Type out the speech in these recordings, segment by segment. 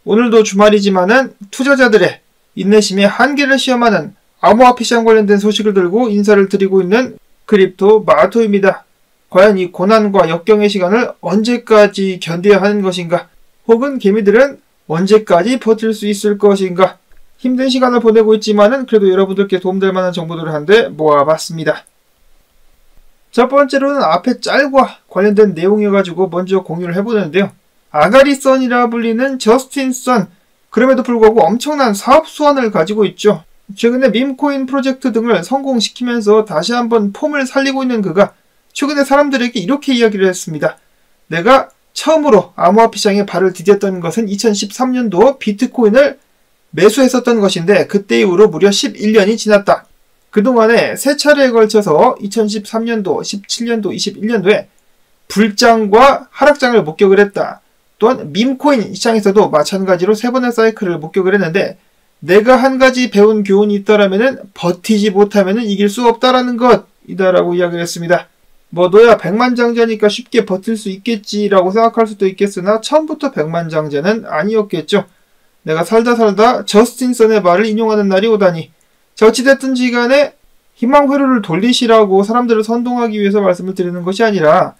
오늘도 주말이지만은 투자자들의 인내심의 한계를 시험하는 암호화폐 시장 관련된 소식을 들고 인사를 드리고 있는 크립토 마토입니다. 과연 이 고난과 역경의 시간을 언제까지 견뎌야 하는 것인가? 혹은 개미들은 언제까지 버틸 수 있을 것인가? 힘든 시간을 보내고 있지만은 그래도 여러분들께 도움될 만한 정보들을 한데 모아봤습니다. 첫 번째로는 앞에 짤과 관련된 내용이어가지고 먼저 공유를 해보는데요. 아가리선이라 불리는 저스틴 선, 그럼에도 불구하고 엄청난 사업 수완을 가지고 있죠. 최근에 밈코인 프로젝트 등을 성공시키면서 다시 한번 폼을 살리고 있는 그가 최근에 사람들에게 이렇게 이야기를 했습니다. 내가 처음으로 암호화폐 시장에 발을 디뎠던 것은 2013년도 비트코인을 매수했었던 것인데 그때 이후로 무려 11년이 지났다. 그동안에 세 차례에 걸쳐서 2013년도, 17년도, 21년도에 불장과 하락장을 목격을 했다. 또한 밈코인 시장에서도 마찬가지로 세 번의 사이클을 목격을 했는데 내가 한 가지 배운 교훈이 있다라면은 버티지 못하면은 이길 수 없다라는 것이다라고 이야기를 했습니다. 뭐 너야 백만장자니까 쉽게 버틸 수 있겠지라고 생각할 수도 있겠으나 처음부터 백만장자는 아니었겠죠. 내가 살다 저스틴 선의 말을 인용하는 날이 오다니. 자, 어찌됐든지 간에 희망회로를 돌리시라고 사람들을 선동하기 위해서 말씀을 드리는 것이 아니라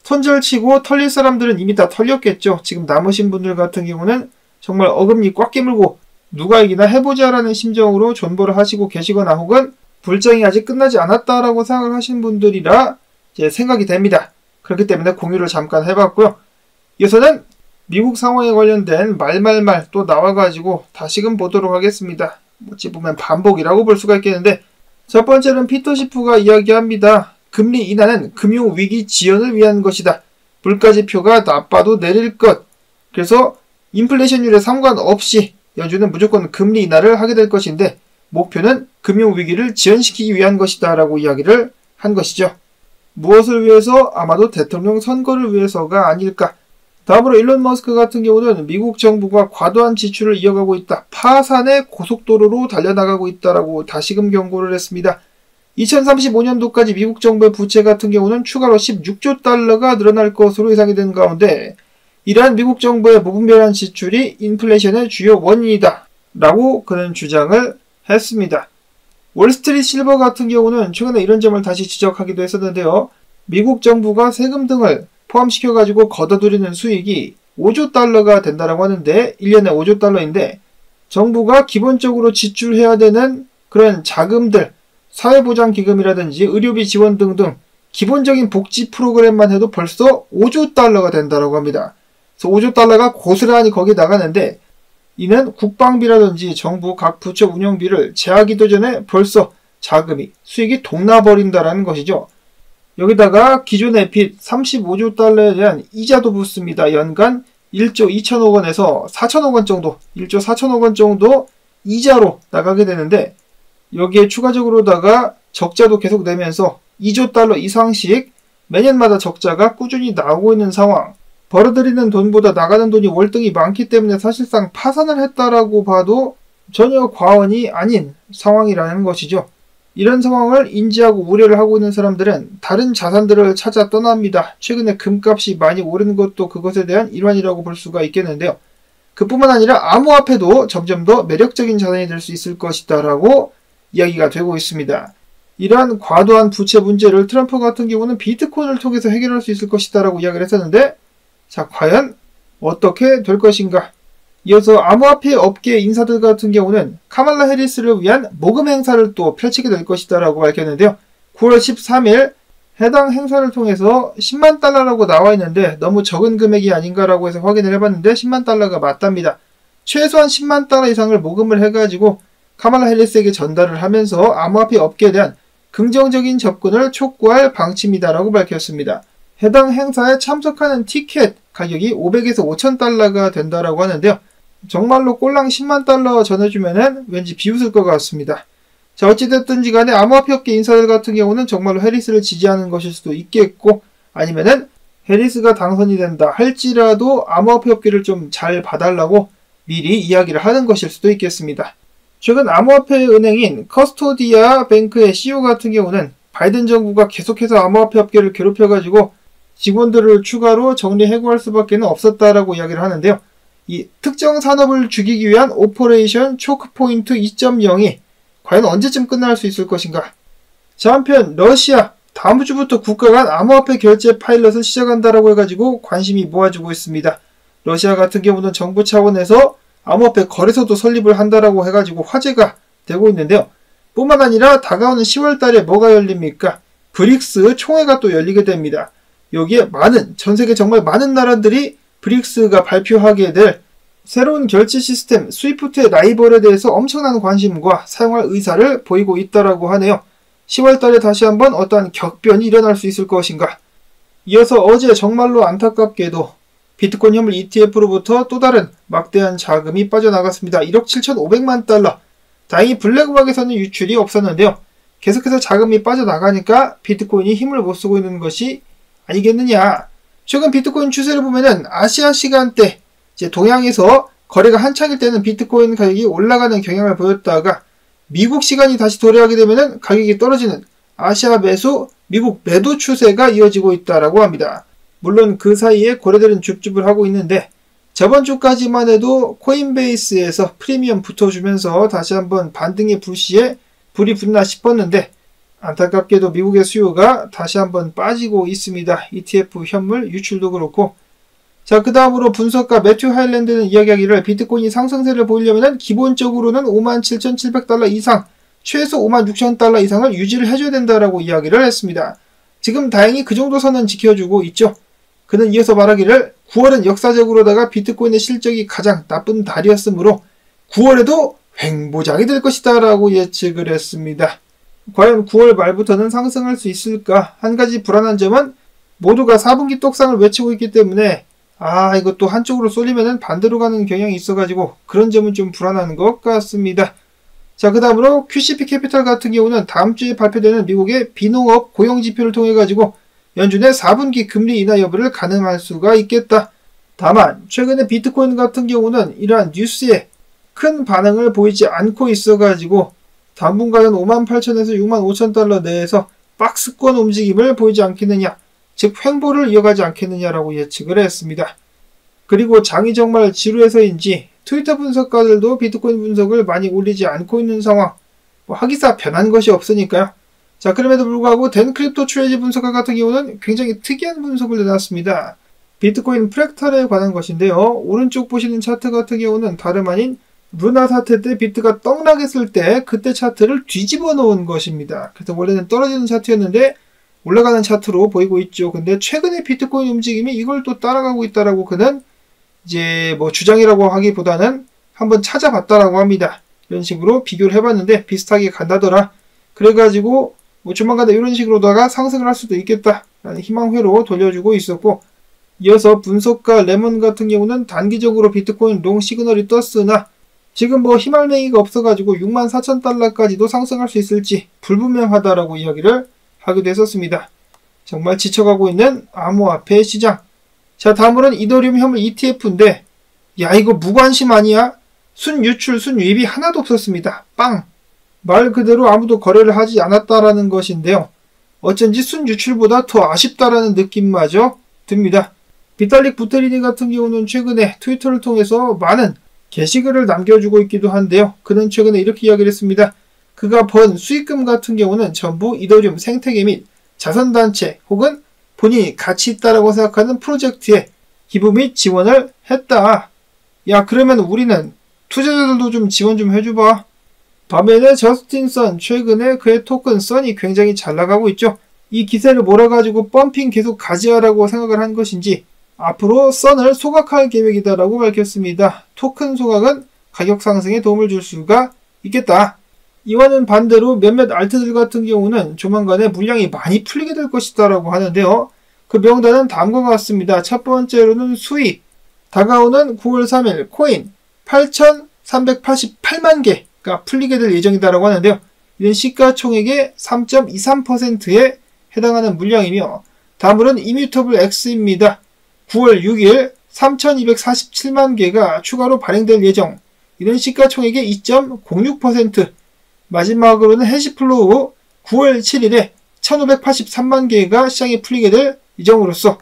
손절치고 털릴 사람들은 이미 다 털렸겠죠. 지금 남으신 분들 같은 경우는 정말 어금니 꽉 깨물고 누가 이기나 해보자라는 심정으로 존버를 하시고 계시거나 혹은 불장이 아직 끝나지 않았다라고 생각을 하시는 분들이라 이제 생각이 됩니다. 그렇기 때문에 공유를 잠깐 해봤고요. 이어서는 미국 상황에 관련된 말말말 또 나와가지고 다시금 보도록 하겠습니다. 어찌 보면 반복이라고 볼 수가 있겠는데 첫 번째는 피터 시프가 이야기합니다. 금리 인하는 금융위기 지연을 위한 것이다. 물가지표가 나빠도 내릴 것. 그래서 인플레이션율에 상관없이 연준은 무조건 금리 인하를 하게 될 것인데 목표는 금융위기를 지연시키기 위한 것이다 라고 이야기를 한 것이죠. 무엇을 위해서? 아마도 대통령 선거를 위해서가 아닐까. 다음으로 일론 머스크 같은 경우는 미국 정부가 과도한 지출을 이어가고 있다. 파산의 고속도로로 달려나가고 있다라고 다시금 경고를 했습니다. 2035년도까지 미국 정부의 부채 같은 경우는 추가로 16조 달러가 늘어날 것으로 예상이 되는 가운데 이러한 미국 정부의 무분별한 지출이 인플레이션의 주요 원인이다 라고 그는 주장을 했습니다. 월스트리트 실버 같은 경우는 최근에 이런 점을 다시 지적하기도 했었는데요. 미국 정부가 세금 등을 포함시켜가지고 걷어들이는 수익이 5조 달러가 된다라고 하는데 1년에 5조 달러인데 정부가 기본적으로 지출해야 되는 그런 자금들 사회보장기금이라든지 의료비 지원 등등 기본적인 복지 프로그램만 해도 벌써 5조 달러가 된다라고 합니다. 그래서 5조 달러가 고스란히 거기 나가는데 이는 국방비라든지 정부 각 부처 운영비를 제하기도 전에 벌써 자금이 수익이 동나버린다라는 것이죠. 여기다가 기존의 빚 35조 달러에 대한 이자도 붙습니다. 연간 1조 2천억 원에서 4천억 원 정도, 1조 4천억 원 정도 이자로 나가게 되는데 여기에 추가적으로다가 적자도 계속 내면서 2조 달러 이상씩 매년마다 적자가 꾸준히 나오고 있는 상황. 벌어들이는 돈보다 나가는 돈이 월등히 많기 때문에 사실상 파산을 했다라고 봐도 전혀 과언이 아닌 상황이라는 것이죠. 이런 상황을 인지하고 우려를 하고 있는 사람들은 다른 자산들을 찾아 떠납니다. 최근에 금값이 많이 오른 것도 그것에 대한 일환이라고 볼 수가 있겠는데요. 그뿐만 아니라 암호화폐도 점점 더 매력적인 자산이 될 수 있을 것이다 라고 이야기가 되고 있습니다. 이러한 과도한 부채 문제를 트럼프 같은 경우는 비트코인을 통해서 해결할 수 있을 것이다 라고 이야기를 했었는데 자, 과연 어떻게 될 것인가? 이어서 암호화폐 업계 인사들 같은 경우는 카말라 해리스를 위한 모금 행사를 또 펼치게 될 것이다 라고 밝혔는데요. 9월 13일 해당 행사를 통해서 10만 달러라고 나와 있는데 너무 적은 금액이 아닌가라고 해서 확인을 해봤는데 10만 달러가 맞답니다. 최소한 10만 달러 이상을 모금을 해가지고 카말라 해리스에게 전달을 하면서 암호화폐 업계에 대한 긍정적인 접근을 촉구할 방침이다라고 밝혔습니다. 해당 행사에 참석하는 티켓 가격이 500에서 5천 달러가 된다라고 하는데요. 정말로 꼴랑 10만 달러 전해주면은 왠지 비웃을 것 같습니다. 자, 어찌됐든지 간에 암호화폐 업계 인사들 같은 경우는 정말로 해리스를 지지하는 것일 수도 있겠고 아니면은 해리스가 당선이 된다 할지라도 암호화폐 업계를 좀 잘 봐달라고 미리 이야기를 하는 것일 수도 있겠습니다. 최근 암호화폐 은행인 커스토디아 뱅크의 CEO 같은 경우는 바이든 정부가 계속해서 암호화폐 업계를 괴롭혀가지고 직원들을 추가로 정리 해고할 수밖에 없었다라고 이야기를 하는데요. 이 특정 산업을 죽이기 위한 오퍼레이션 초크포인트 2.0이 과연 언제쯤 끝날 수 있을 것인가? 자, 한편 러시아 다음 주부터 국가 간 암호화폐 결제 파일럿을 시작한다라고 해가지고 관심이 모아지고 있습니다. 러시아 같은 경우는 정부 차원에서 암호화폐 거래소도 설립을 한다라고 해가지고 화제가 되고 있는데요. 뿐만 아니라 다가오는 10월 달에 뭐가 열립니까? 브릭스 총회가 또 열리게 됩니다. 여기에 전 세계 정말 많은 나라들이 브릭스가 발표하게 될 새로운 결제 시스템 스위프트의 라이벌에 대해서 엄청난 관심과 사용할 의사를 보이고 있다라고 하네요. 10월 달에 다시 한번 어떠한 격변이 일어날 수 있을 것인가? 이어서 어제 정말로 안타깝게도 비트코인 현물 ETF로부터 또 다른 막대한 자금이 빠져나갔습니다. 1억 7,500만 달러. 다행히 블랙박에서는 유출이 없었는데요. 계속해서 자금이 빠져나가니까 비트코인이 힘을 못 쓰고 있는 것이 아니겠느냐. 최근 비트코인 추세를 보면은 아시아 시간대 이제 동양에서 거래가 한창일 때는 비트코인 가격이 올라가는 경향을 보였다가 미국 시간이 다시 도래하게 되면은 가격이 떨어지는 아시아 매수, 미국 매도 추세가 이어지고 있다라고 합니다. 물론 그 사이에 거래들은 줍줍을 하고 있는데 저번 주까지만 해도 코인베이스에서 프리미엄 붙어주면서 다시 한번 반등의 불씨에 불이 붙나 싶었는데 안타깝게도 미국의 수요가 다시 한번 빠지고 있습니다. ETF 현물 유출도 그렇고. 자, 그 다음으로 분석가 매튜 하일랜드는 이야기하기를 비트코인이 상승세를 보이려면 기본적으로는 57,700달러 이상, 최소 56,000달러 이상을 유지를 해줘야 된다라고 이야기를 했습니다. 지금 다행히 그 정도 선은 지켜주고 있죠. 그는 이어서 말하기를 9월은 역사적으로다가 비트코인의 실적이 가장 나쁜 달이었으므로 9월에도 횡보장이 될 것이다 라고 예측을 했습니다. 과연 9월 말부터는 상승할 수 있을까? 한 가지 불안한 점은 모두가 4분기 똑상을 외치고 있기 때문에 이것도 한쪽으로 쏠리면은 반대로 가는 경향이 있어가지고 그런 점은 좀 불안한 것 같습니다. 자, 그 다음으로 QCP 캐피탈 같은 경우는 다음 주에 발표되는 미국의 비농업 고용지표를 통해 가지고 연준의 4분기 금리 인하 여부를 가늠할 수가 있겠다. 다만 최근에 비트코인 같은 경우는 이러한 뉴스에 큰 반응을 보이지 않고 있어가지고 당분간은 58,000에서 65,000달러 내에서 박스권 움직임을 보이지 않겠느냐, 즉 횡보를 이어가지 않겠느냐라고 예측을 했습니다. 그리고 장이 정말 지루해서인지 트위터 분석가들도 비트코인 분석을 많이 올리지 않고 있는 상황. 하기사 변한 것이 없으니까요. 자, 그럼에도 불구하고 댄크립토 트레이지 분석가 같은 경우는 굉장히 특이한 분석을 내놨습니다. 비트코인 프랙탈에 관한 것인데요. 오른쪽 보시는 차트 같은 경우는 다름 아닌 루나 사태 때 비트가 떡락했을 때 그때 차트를 뒤집어 놓은 것입니다. 그래서 원래는 떨어지는 차트였는데 올라가는 차트로 보이고 있죠. 근데 최근에 비트코인 움직임이 이걸 또 따라가고 있다라고 그는 이제 주장이라고 하기보다는 한번 찾아봤다라고 합니다. 이런 식으로 비교를 해봤는데 비슷하게 간다더라. 그래가지고 조만간에 이런 식으로다가 상승을 할 수도 있겠다라는 희망회로 돌려주고 있었고, 이어서 분석가 레몬 같은 경우는 단기적으로 비트코인 롱 시그널이 떴으나 지금 희말맹이가 없어가지고 64,000달러까지도 상승할 수 있을지 불분명하다라고 이야기를 하기도 했었습니다. 정말 지쳐가고 있는 암호화폐 시장. 자, 다음으로는 이더리움 현물 ETF인데 이거 무관심 아니야? 순유출, 순유입이 하나도 없었습니다. 빵! 말 그대로 아무도 거래를 하지 않았다라는 것인데요. 어쩐지 순유출보다 더 아쉽다라는 느낌마저 듭니다. 비탈릭 부테리니 같은 경우는 최근에 트위터를 통해서 많은 게시글을 남겨주고 있기도 한데요. 그는 최근에 이렇게 이야기를 했습니다. 그가 번 수익금 같은 경우는 전부 이더리움 생태계 및 자선단체 혹은 본인이 가치 있다라고 생각하는 프로젝트에 기부 및 지원을 했다. 야, 그러면 우리는 투자자들도 좀 지원 좀 해줘봐. 반면에 저스틴 선, 최근에 그의 토큰 선이 굉장히 잘 나가고 있죠. 이 기세를 몰아가지고 펌핑 계속 가져야라고 생각을 한 것인지 앞으로 선을 소각할 계획이다라고 밝혔습니다. 토큰 소각은 가격 상승에 도움을 줄 수가 있겠다. 이와는 반대로 몇몇 알트들 같은 경우는 조만간에 물량이 많이 풀리게 될 것이다라고 하는데요. 그 명단은 다음과 같습니다. 첫 번째로는 수익. 다가오는 9월 3일 코인 8,388만 개가 풀리게 될 예정이다라고 하는데요. 이는 시가총액의 3.23%에 해당하는 물량이며, 다음으로는 이뮤터블 X입니다. 9월 6일 3,247만 개가 추가로 발행될 예정. 이는 시가총액의 2.06%. 마지막으로는 해시플로우 9월 7일에 1,583만 개가 시장에 풀리게 될 예정으로서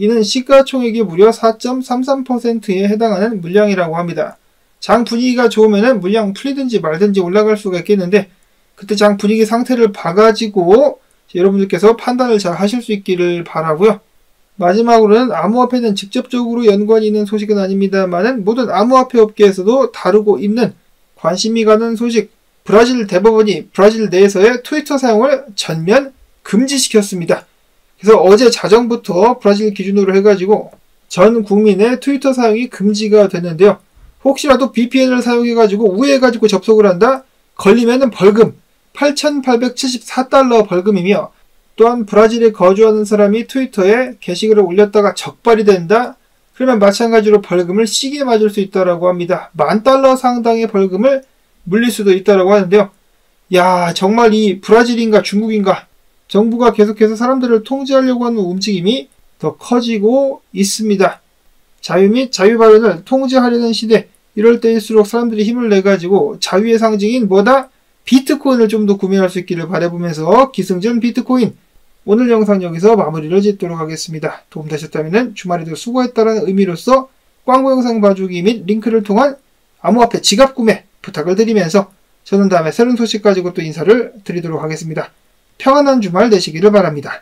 이는 시가총액이 무려 4.33%에 해당하는 물량이라고 합니다. 장 분위기가 좋으면 물량 풀리든지 말든지 올라갈 수가 있겠는데 그때 장 분위기 상태를 봐가지고 여러분들께서 판단을 잘 하실 수 있기를 바라고요. 마지막으로는 암호화폐는 직접적으로 연관이 있는 소식은 아닙니다만은 모든 암호화폐 업계에서도 다루고 있는 관심이 가는 소식, 브라질 대법원이 브라질 내에서의 트위터 사용을 전면 금지시켰습니다. 그래서 어제 자정부터 브라질 기준으로 해가지고 전 국민의 트위터 사용이 금지가 됐는데요. 혹시라도 VPN을 사용해가지고 우회해가지고 접속을 한다? 걸리면은 벌금 8,874달러 벌금이며 또한 브라질에 거주하는 사람이 트위터에 게시글을 올렸다가 적발이 된다? 그러면 마찬가지로 벌금을 시게 맞을 수 있다고 합니다. $10,000 상당의 벌금을 물릴 수도 있다고 하는데요. 야, 정말 이 브라질인가 중국인가 정부가 계속해서 사람들을 통제하려고 하는 움직임이 더 커지고 있습니다. 자유 및 자유 발언을 통제하려는 시대, 이럴 때일수록 사람들이 힘을 내가지고 자유의 상징인 뭐다? 비트코인을 좀 더 구매할 수 있기를 바라보면서 기승전 비트코인, 오늘 영상 여기서 마무리를 짓도록 하겠습니다. 도움되셨다면 주말에도 수고했다는 의미로서 광고 영상 봐주기 및 링크를 통한 암호화폐 지갑 구매 부탁을 드리면서 저는 다음에 새로운 소식 가지고 또 인사를 드리도록 하겠습니다. 평안한 주말 되시기를 바랍니다.